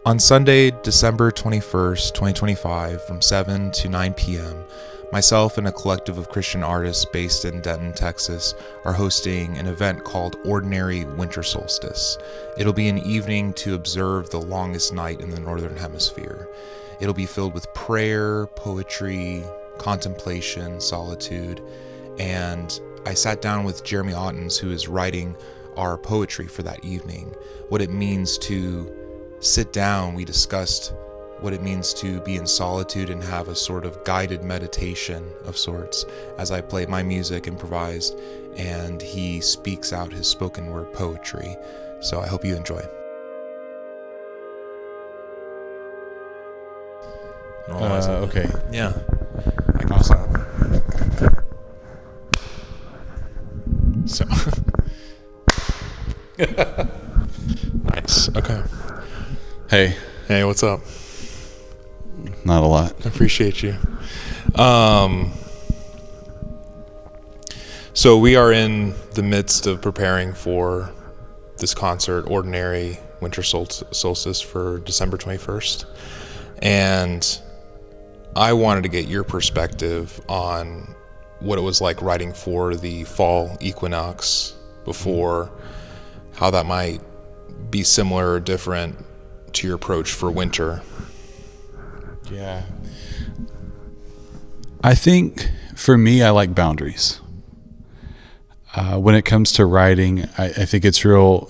On Sunday, December 21st, 2025, from 7 to 9 p.m., myself and a collective of Christian artists based in Denton, Texas, are hosting an event called Ordinary Winter Solstice. It'll be an evening to observe the longest night in the Northern Hemisphere. It'll be filled with prayer, poetry, contemplation, solitude, and I sat down with Jeremy Ottens, who is writing our poetry for that evening, what it means to sit down. We discussed what it means to be in solitude and have a sort of guided meditation of sorts as I play my music, improvised, and he speaks out his spoken word poetry. So I hope you enjoy. Okay. Yeah. Awesome. So. Nice. Okay. Hey, what's up? Not a lot. I appreciate you. So we are in the midst of preparing for this concert, Ordinary Winter Solstice, for December 21st. And I wanted to get your perspective on what it was like writing for the fall equinox before, how that might be similar or different to your approach for winter. Yeah. I think for me, I like boundaries. When it comes to writing, I think it's real.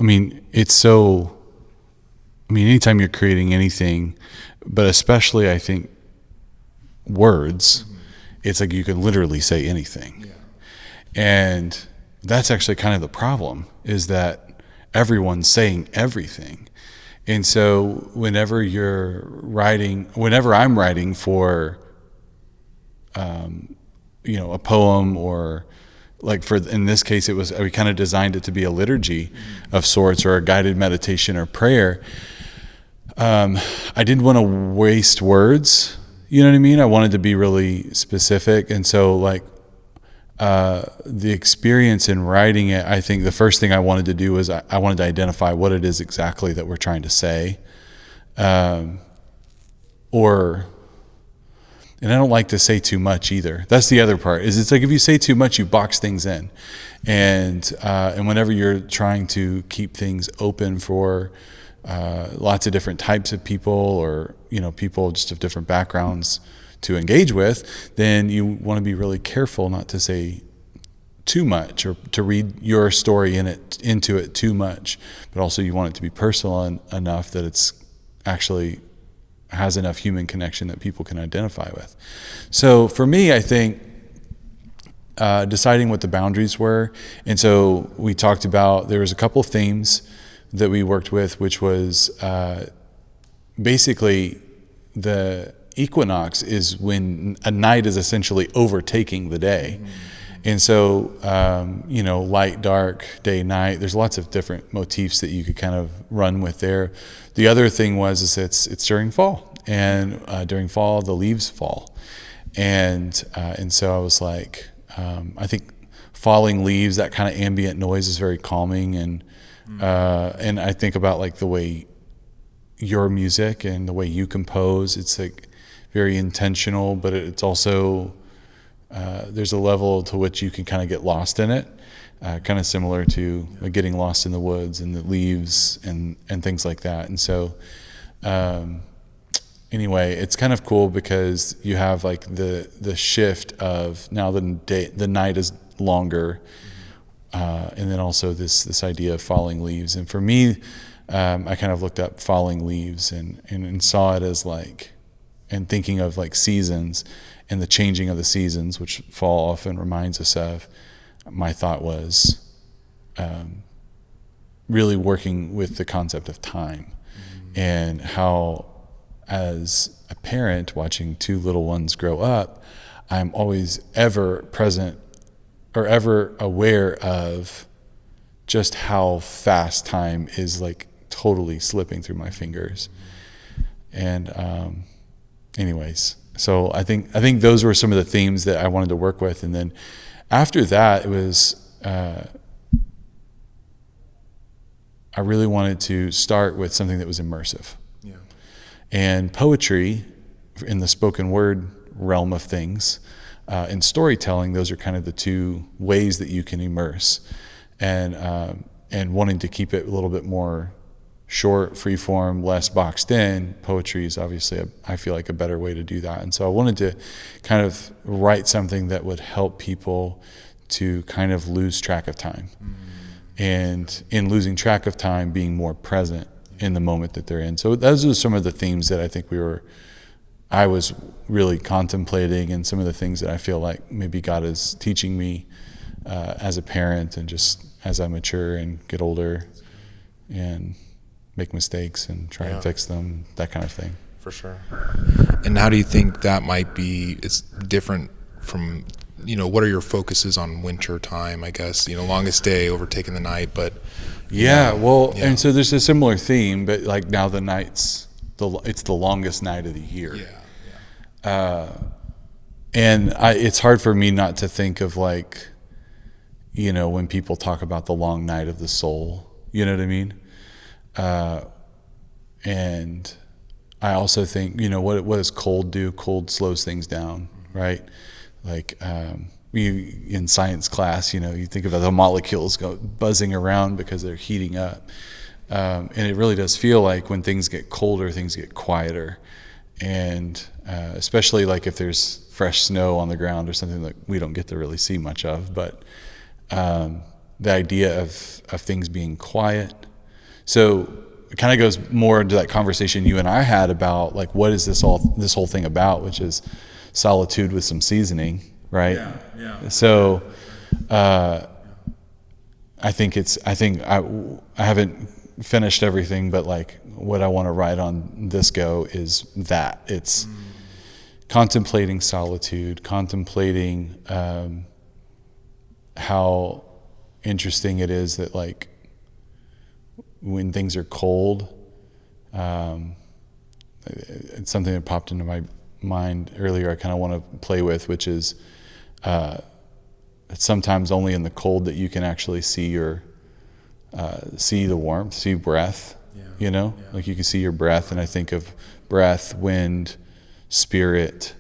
Anytime you're creating anything, but especially I think words, it's like you can literally say anything. Yeah. And that's actually kind of the problem, is that everyone's saying everything. And so whenever I'm writing for, a poem, or like in this case, we kind of designed it to be a liturgy of sorts, or a guided meditation or prayer. I didn't want to waste words. You know what I mean? I wanted to be really specific. And so the experience in writing it, I think the first thing I wanted to do was I wanted to identify what it is exactly that we're trying to say. And I don't like to say too much either. That's the other part, is it's like if you say too much, you box things in. And whenever you're trying to keep things open for lots of different types of people, or, people just of different backgrounds to engage with, then you want to be really careful not to say too much, or to read your story into it too much. But also you want it to be personal enough that it's actually has enough human connection that people can identify with. So for me, I think deciding what the boundaries were, and so we talked about, there was a couple of themes that we worked with, which was basically the equinox is when a night is essentially overtaking the day. And so, light, dark, day, night, there's lots of different motifs that you could kind of run with there. The other thing is it's during fall, and during fall, the leaves fall. And so I was like, I think falling leaves, that kind of ambient noise is very calming. And I think about like the way your music and the way you compose, it's like very intentional, but it's also, there's a level to which you can kind of get lost in it, kind of similar to like getting lost in the woods and the leaves and things like that. And so anyway, it's kind of cool because you have like the shift of now the night is longer, and then also this idea of falling leaves. And for me, I kind of looked up falling leaves and saw it as like, and thinking of like seasons and the changing of the seasons, which fall often reminds us of. My thought was really working with the concept of time, and how, as a parent watching two little ones grow up, I'm always ever present or ever aware of just how fast time is like totally slipping through my fingers. And anyways, so I think those were some of the themes that I wanted to work with. And then after that, it was I really wanted to start with something that was immersive. Yeah. And poetry, in the spoken word realm of things, and storytelling, those are kind of the two ways that you can immerse. And wanting to keep it a little bit more short, free form, less boxed in, poetry is obviously, I feel like, a better way to do that. And so I wanted to kind of write something that would help people to kind of lose track of time. And in losing track of time, being more present in the moment that they're in. So those are some of the themes that I think I was really contemplating, and some of the things that I feel like maybe God is teaching me as a parent, and just as I mature and get older and make mistakes and try and fix them, that kind of thing. For sure. And how do you think that might be, it's different from, what are your focuses on winter time, I guess, longest day overtaking the night, but. And so there's a similar theme, but like now the night's, it's the longest night of the year. And it's hard for me not to think of like, when people talk about the long night of the soul, you know what I mean? And I also think, what does cold do? Cold slows things down, right? Like, in science class, you think about the molecules go buzzing around because they're heating up. And it really does feel like when things get colder, things get quieter. And especially like if there's fresh snow on the ground or something that we don't get to really see much of, but the idea of things being quiet. So it kind of goes more into that conversation you and I had about like, what is this whole thing about, which is solitude with some seasoning, right? So I haven't finished everything, but like what I want to write on this go is that it's contemplating solitude, contemplating how interesting it is that like when things are cold, it's something that popped into my mind earlier I kind of want to play with, which is it's sometimes only in the cold that you can actually see see the warmth, see breath, like you can see your breath. And I think of breath, wind, spirit,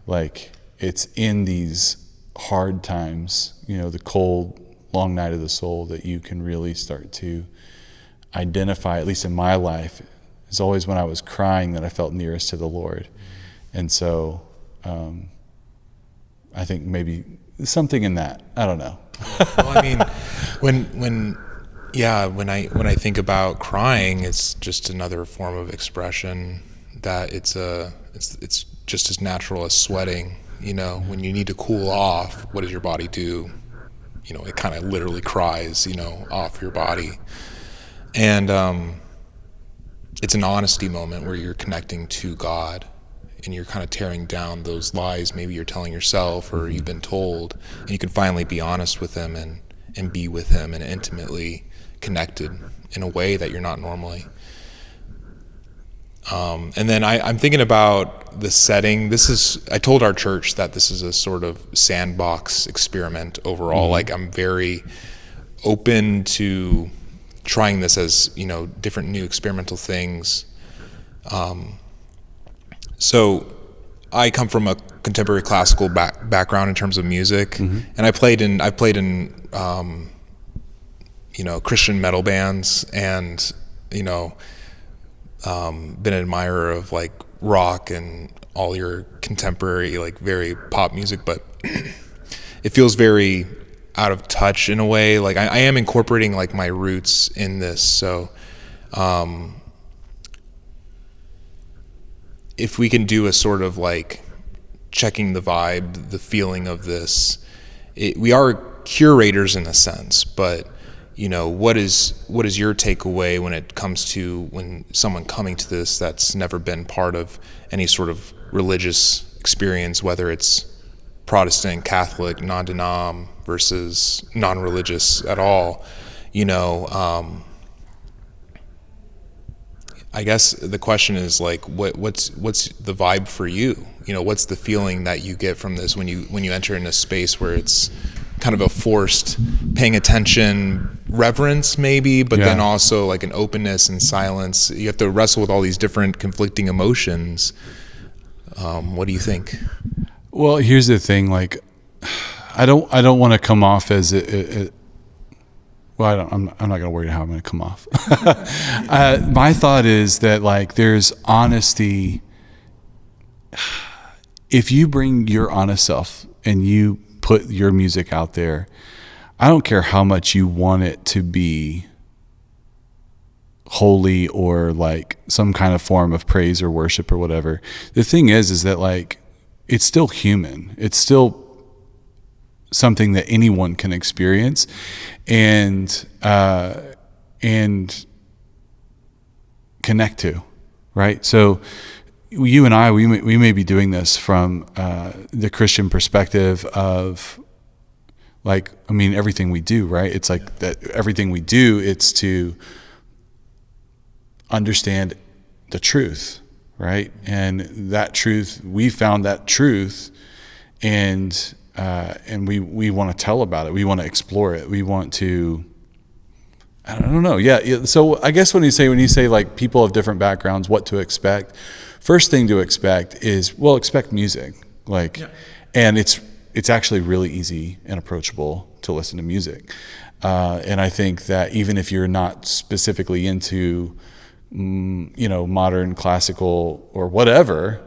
like it's in these hard times, the cold, long night of the soul, that you can really start to identify, at least in my life, is always when I was crying that I felt nearest to the Lord. And so I think maybe something in that. I don't know. Well, I mean, when I think about crying, it's just another form of expression that it's just as natural as sweating. When you need to cool off, what does your body do? It kind of literally cries, off your body. And it's an honesty moment where you're connecting to God, and you're kind of tearing down those lies maybe you're telling yourself or you've been told, and you can finally be honest with him and be with him and intimately connected in a way that you're not normally. And then I'm thinking about the setting. I told our church that this is a sort of sandbox experiment overall. Like I'm very open to trying this as, different new experimental things. So I come from a contemporary classical background in terms of music, and I played in Christian metal bands, and been an admirer of like rock and all your contemporary, like very pop music, but it feels very out of touch in a way. Like I am incorporating like my roots in this. So if we can do a sort of like checking the vibe, the feeling of this, we are curators in a sense, but what is your takeaway when it comes to when someone coming to this that's never been part of any sort of religious experience, whether it's Protestant, Catholic, non-denom versus non-religious at all, I guess the question is like, what's the vibe for you? What's the feeling that you get from this when you enter in a space where it's kind of a forced paying attention, reverence maybe, but Yeah. then also like an openness and silence. You have to wrestle with all these different conflicting emotions. What do you think? Well, here's the thing. Like, I don't want to come off as well, I'm not going to worry how I'm going to come off. My thought is that like there's honesty. If you bring your honest self and you put your music out there, I don't care how much you want it to be holy or like some kind of form of praise or worship or whatever. The thing is that like it's still human. It's still something that anyone can experience and connect to, right? So you and I, we may be doing this from the Christian perspective of like, I mean, everything we do, right? It's like that everything we do, it's to understand the truth, right? And that truth, we found that truth, and we want to tell about it. We want to explore it. We want to, I don't know. Yeah. So I guess when you say like people of different backgrounds, what to expect, first thing to expect is, well, expect music. Like, yeah. And it's actually really easy and approachable to listen to music. And I think that even if you're not specifically into, modern classical or whatever,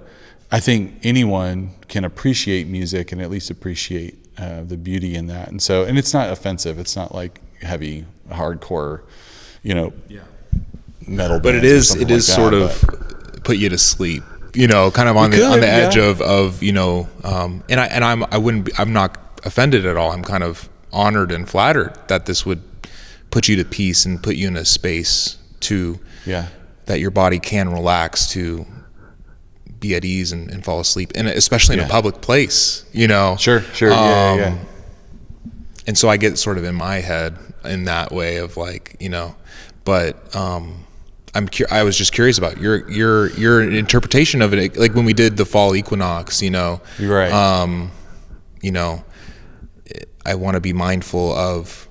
I think anyone can appreciate music and at least appreciate the beauty in that. And so, and it's not offensive. It's not like heavy, hardcore, metal. But it is like sort of put you to sleep, kind of on the edge of I'm not offended at all. I'm kind of honored and flattered that this would put you to peace and put you in a space that your body can relax to be at ease and fall asleep, and especially in a public place, Sure. Yeah. And so I get sort of in my head in that way of like, but I was just curious about your interpretation of it. Like when we did the fall equinox, You're right. I want to be mindful of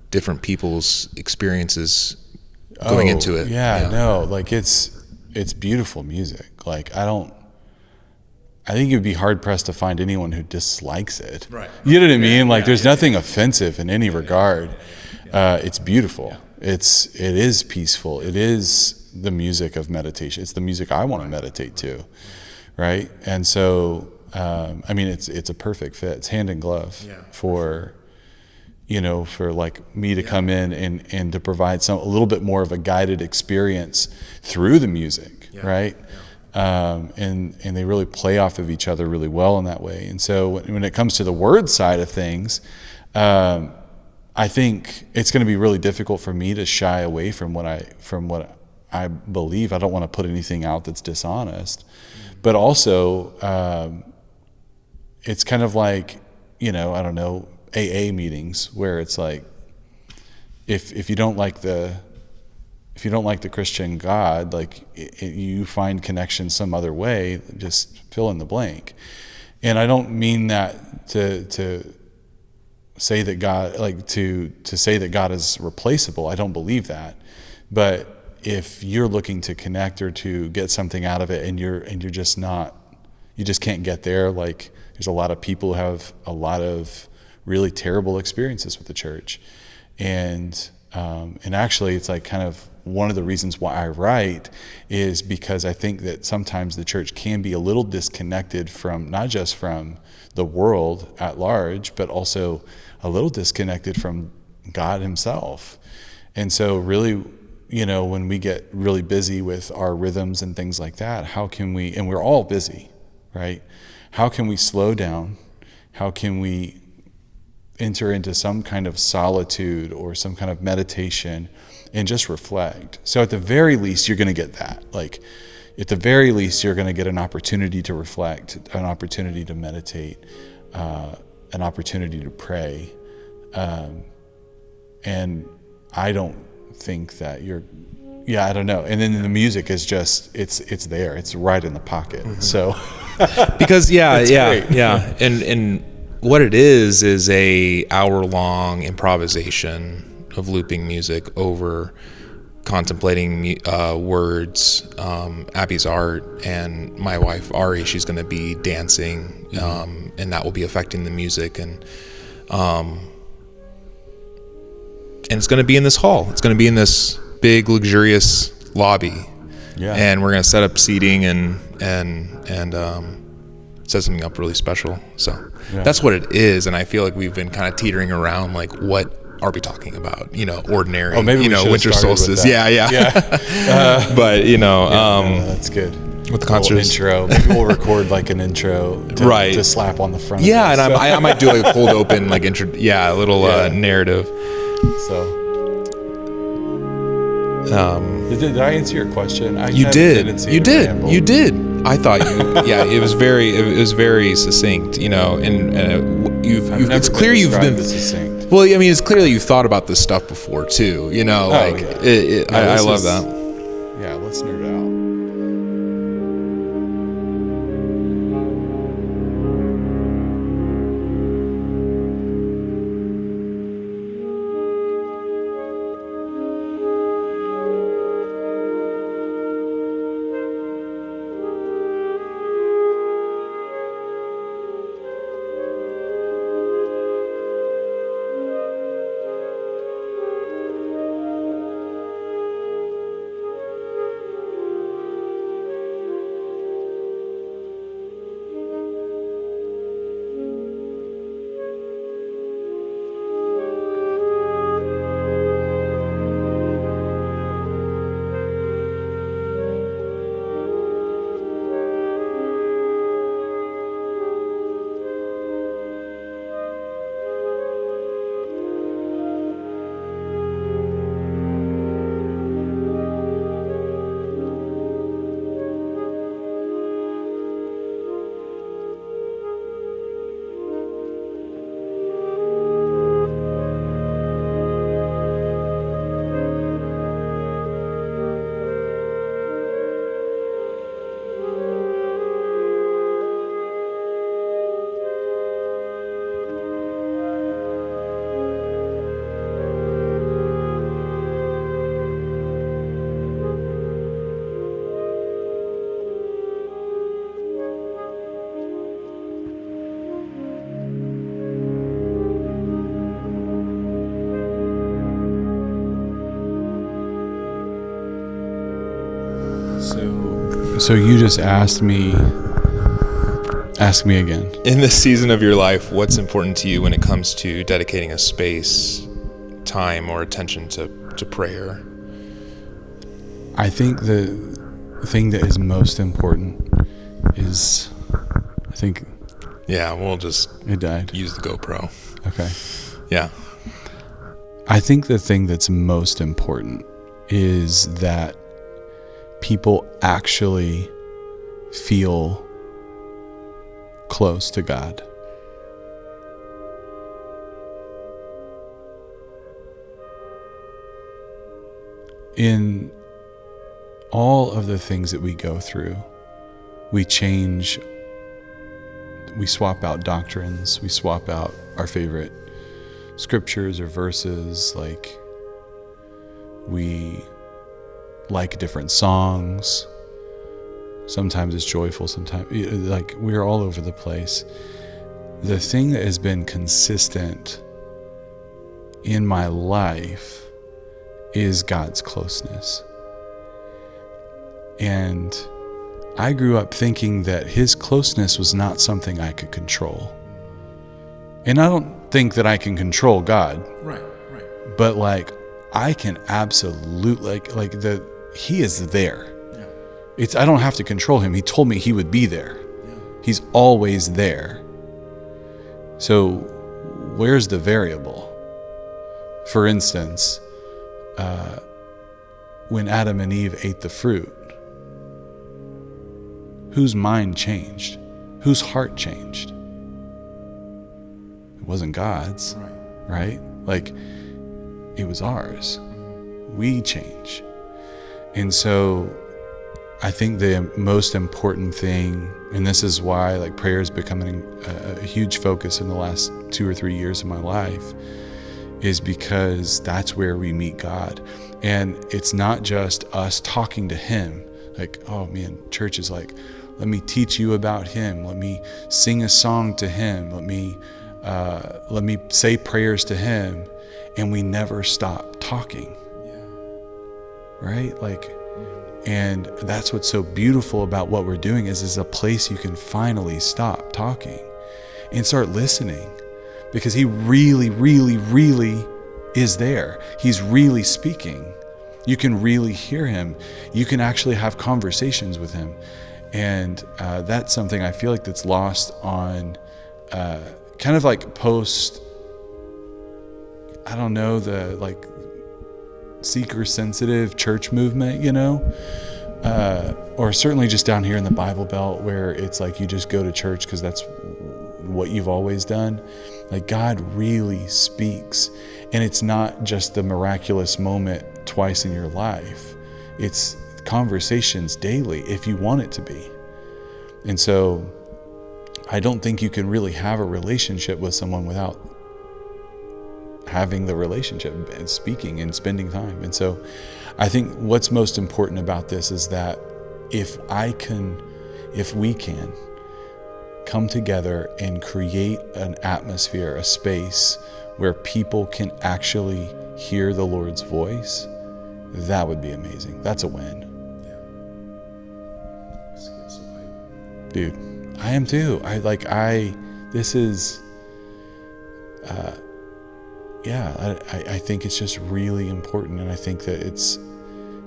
different people's experiences going into it. No, like it's beautiful music. Like I think you'd be hard pressed to find anyone who dislikes it. Right. You know what I mean? Like there's nothing offensive in any regard. It's beautiful. It is peaceful. It is the music of meditation. It's the music I want to meditate to. Right. And so, it's a perfect fit. It's hand in glove for like me to come in and to provide a little bit more of a guided experience through the music. Right. And they really play off of each other really well in that way. And so when it comes to the word side of things, I think it's going to be really difficult for me to shy away from what I believe. I don't want to put anything out that's dishonest, but also it's kind of like, I don't know, AA meetings where it's like, if you don't like the Christian God, like you find connection some other way, just fill in the blank. And I don't mean that to say that God, like to say that God is replaceable. I don't believe that. But if you're looking to connect or to get something out of it and you're just not, you just can't get there. Like there's a lot of people who have a lot of really terrible experiences with the church. And actually it's like kind of one of the reasons why I write is because I think that sometimes the church can be a little disconnected from, not just from the world at large, but also a little disconnected from God himself. And so really, when we get really busy with our rhythms and things like that, how can we, and we're all busy, right? How can we slow down? How can we enter into some kind of solitude or some kind of meditation and just reflect? So at the very least, you're going to get that. Like at the very least, you're going to get an opportunity to reflect, an opportunity to meditate, an opportunity to pray. And I don't think that I don't know. And then the music is just, it's there. It's right in the pocket. Mm-hmm. So because and what it is a hour-long improvisation of looping music over contemplating words. Abby's art, and my wife Ari, she's going to be dancing, and that will be affecting the music, and it's going to be in this hall. It's going to be in this big luxurious lobby, and we're going to set up seating and set something up really special. So that's what it is, and I feel like we've been kind of teetering around, like, what are we talking about? Ordinary. Oh, maybe winter solstice. Yeah. But that's good. With the concert intro, maybe we'll record like an intro to slap on the front. Yeah, of and I might do like a cold open, like intro. Yeah, a little narrative. So. Did I answer your question? You did. You did. I thought you. Yeah, it was very succinct. And it's clear you've been succinct. Well, I mean, it's clear that you've thought about this stuff before too. I love that. Yeah, let's nerd out. So you just asked me. Ask me again. In this season of your life, what's important to you when it comes to dedicating a space, time, or attention to prayer? I think the thing that is most important is, Yeah, we'll just it died. Use the GoPro. Okay. Yeah. I think the thing that's most important is that people actually feel close to God. In all of the things that we go through, we change, we swap out doctrines, we swap out our favorite scriptures or verses, like we like different songs. Sometimes it's joyful, sometimes, like, we're all over the place. The thing that has been consistent in my life is God's closeness. And I grew up thinking that His closeness was not something I could control. And I don't think that I can control God. Right. But like, I can absolutely, He is there. Yeah. I don't have to control Him. He told me He would be there. Yeah. He's always there. So where's the variable? For instance, when Adam and Eve ate the fruit, whose mind changed? Whose heart changed? It wasn't God's, right? Like, it was ours. We change. And so I think the most important thing, and this is why like prayer is becoming a huge focus in the last 2 or 3 years of my life, is because that's where we meet God. And it's not just us talking to him, like, oh man, church is like, let me teach you about him, let me sing a song to him, let me say prayers to him, and we never stop talking. Right? Like, and that's what's so beautiful about what we're doing is a place you can finally stop talking and start listening, because he really, really, really is there. He's really speaking. You can really hear him. You can actually have conversations with him. And that's something I feel like that's lost on kind of like post, I don't know, the like seeker sensitive church movement, you know, or certainly just down here in the Bible Belt, where it's like you just go to church because that's what you've always done. Like, God really speaks, and it's not just the miraculous moment twice in your life. It's conversations daily if you want it to be. And so I don't think you can really have a relationship with someone without having the relationship and speaking and spending time. And so I think what's most important about this is that if we can come together and create an atmosphere, a space where people can actually hear the Lord's voice, that would be amazing. That's a win. Dude, I am too. I think it's just really important. And I think that it's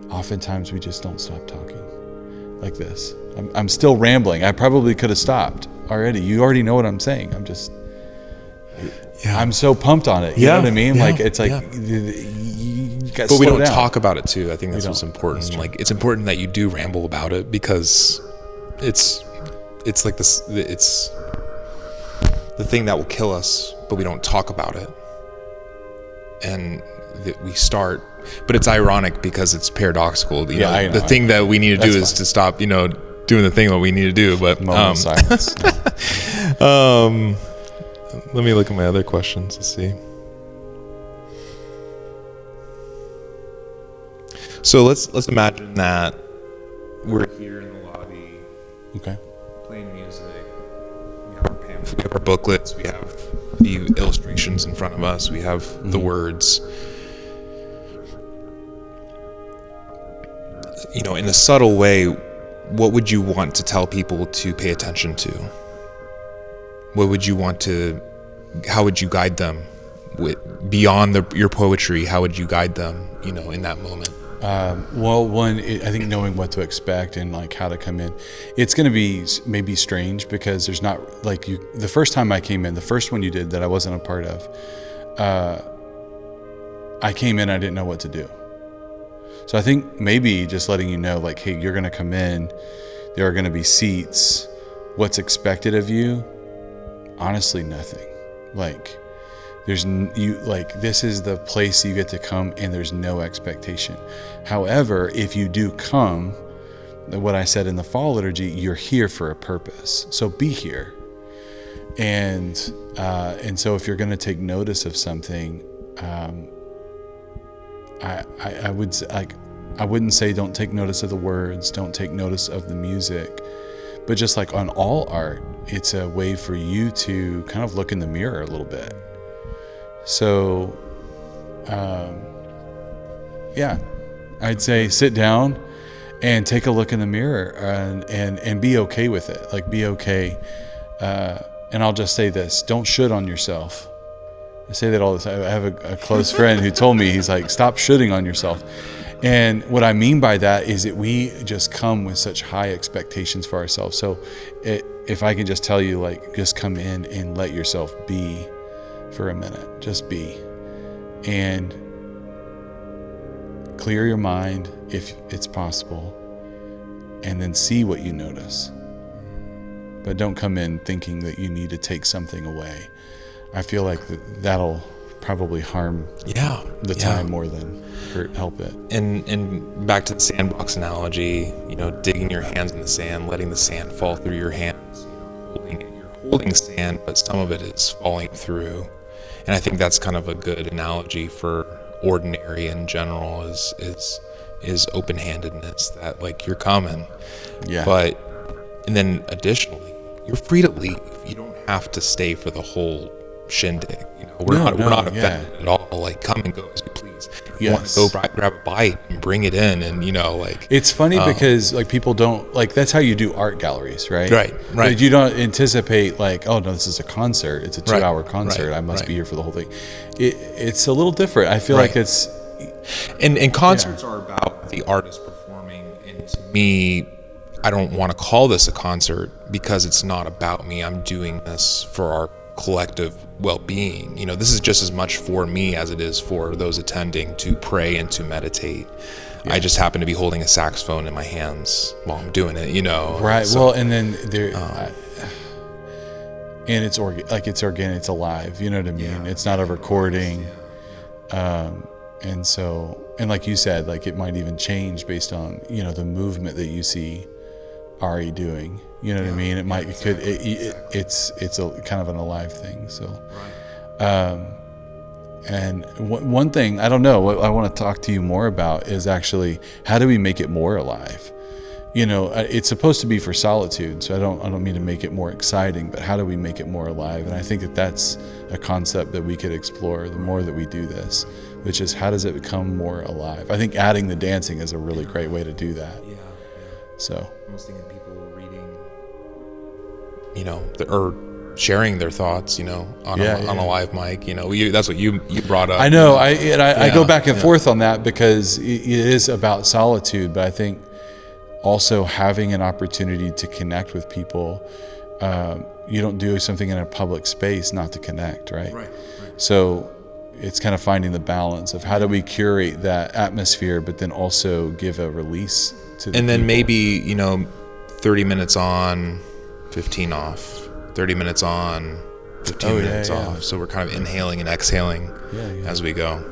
oftentimes we just don't stop talking like this. I'm still rambling. I probably could have stopped already. You already know what I'm saying. I'm so pumped on it. You know what I mean? Like, it's like, but we don't talk about it too. I think that's what's important. Like, it's important that you do ramble about it, because it's like this, it's the thing that will kill us, but we don't talk about it. And that we start, but it's ironic because it's paradoxical. You know, the thing that we need to do is to stop, doing the thing that we need to do. But moment of silence. Let me look at my other questions. Let's see. So let's imagine that we're here in the lobby, okay, playing music. We have our pamphlets, we have our booklets, we have the illustrations in front of us, we have the words. In a subtle way, what would you want to tell people to pay attention to? What would you want to, how would you guide them beyond your poetry? How would you guide them, in that moment? I think knowing what to expect and like how to come in, it's going to be maybe strange, because there's not like the first time I came in, the first one you did that I wasn't a part of, I came in, I didn't know what to do. So I think maybe just letting you know, like, hey, you're going to come in, there are going to be seats. What's expected of you? Honestly, nothing. Like, this is the place you get to come, and there's no expectation. However, if you do come, what I said in the fall liturgy, you're here for a purpose. So be here. And so if you're going to take notice of something, I would say, like, I wouldn't say don't take notice of the words, don't take notice of the music, but just like on all art, it's a way for you to kind of look in the mirror a little bit. So, I'd say sit down and take a look in the mirror and be okay with it. Like, be okay. And I'll just say this, don't should on yourself. I say that all the time. I have a close friend who told me, he's like, stop shooting on yourself. And what I mean by that is that we just come with such high expectations for ourselves. So if I can just tell you, like, just come in and let yourself be for a minute. Just be. And clear your mind if it's possible. And then see what you notice. But don't come in thinking that you need to take something away. I feel like that'll probably harm the time more than help it. And back to the sandbox analogy, digging your hands in the sand, letting the sand fall through your hands. You're holding sand, but some of it is falling through. And I think that's kind of a good analogy for ordinary in general is open-handedness, that like you're coming. Yeah. And then additionally, you're free to leave. You don't have to stay for the whole shindig. We're not offended at all. Like, come and go as you please. If you want to go grab a bite and bring it in, and like it's funny because like people don't like, that's how you do art galleries, right? Right. But you don't anticipate like, oh no, this is a concert. It's a 2-hour concert. I must be here for the whole thing. It's a little different. I feel like it's and concerts are about the artist performing, and to me, I don't want to call this a concert because it's not about me. I'm doing this for our collective well-being. This is just as much for me as it is for those attending to pray and to meditate. I just happen to be holding a saxophone in my hands while I'm doing it, Right. So, well, and then there, and it's organic, it's alive. You know what I mean? Yeah. It's not a recording. And so, and like you said, like it might even change based on, the movement that you see Ari doing. You know what I mean? It's a kind of an alive thing. So, and one thing, I don't know, what I want to talk to you more about is actually, how do we make it more alive? It's supposed to be for solitude, so I don't mean to make it more exciting, but how do we make it more alive? And I think that that's a concept that we could explore the more that we do this, which is, how does it become more alive? I think adding the dancing is a really great way to do that. Yeah. So I was thinking people reading, or sharing their thoughts, on a live mic. That's what you brought up. I know. I go back and forth on that because it is about solitude, but I think also having an opportunity to connect with people. You don't do something in a public space not to connect, right? Right. So it's kind of finding the balance of how do we curate that atmosphere, but then also give a release to the and then people. Maybe 30 minutes on, 15 off, 30 minutes on, 15 minutes off. So we're kind of inhaling and exhaling as we go.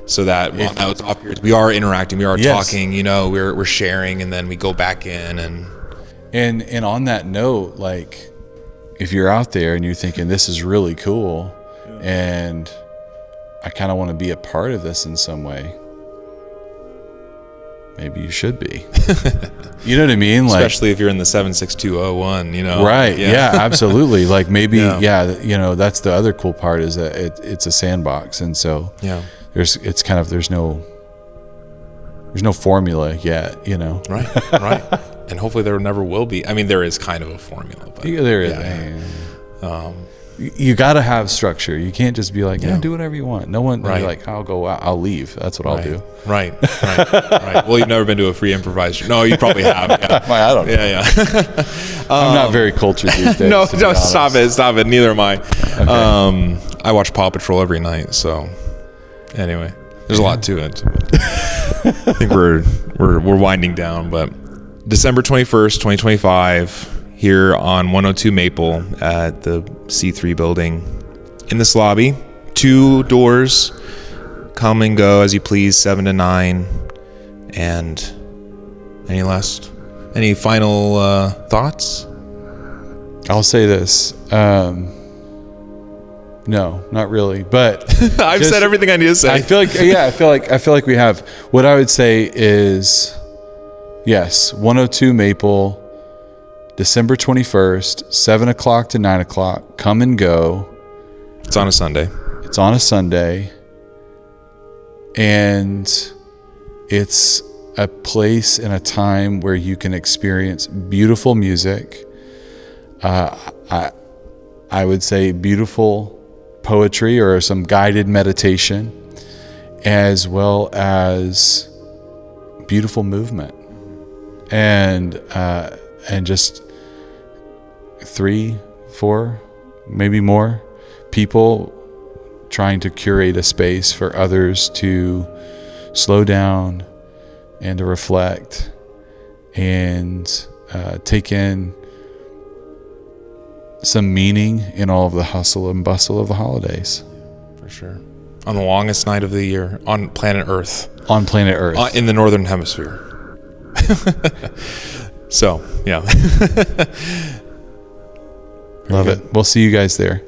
So that while that was off periods, we are interacting, we are talking, we're sharing, and then we go back in and on that note, like if you're out there and you're thinking this is really cool and I kind of want to be a part of this in some way, maybe you should be. You know what I mean? Like, especially if you're in the 76201, Right. Yeah, absolutely. Like maybe, that's the other cool part is that it's a sandbox. And so there's no formula yet, Right. And hopefully there never will be. I mean, there is kind of a formula, but there is. You got to have structure. You can't just be like, do whatever you want. No one, you're like, I'll go out, I'll leave. That's what I'll do. Right. Well, you've never been to a free improvised. No, you probably have. Yeah. I don't know. Yeah. I'm not very cultured these days. No, stop it. Neither am I. Okay. I watch Paw Patrol every night. So anyway, there's a lot to it. I think we're winding down, but December 21st, 2025. Here on 102 Maple at the C3 building in this lobby. 2 doors, come and go as you please, 7 to 9. And any final thoughts? I'll say this. No, not really. But I've said everything I need to say. I feel like we have. What I would say is, yes, 102 Maple. December 21st, 7 o'clock to 9 o'clock. Come and go. It's on a Sunday. And it's a place and a time where you can experience beautiful music. I would say beautiful poetry or some guided meditation, as well as beautiful movement. And just 3, 4, maybe more people trying to curate a space for others to slow down and to reflect and take in some meaning in all of the hustle and bustle of the holidays. For sure. On the longest night of the year on planet Earth. In the Northern Hemisphere. So, yeah. Love it. We'll see you guys there.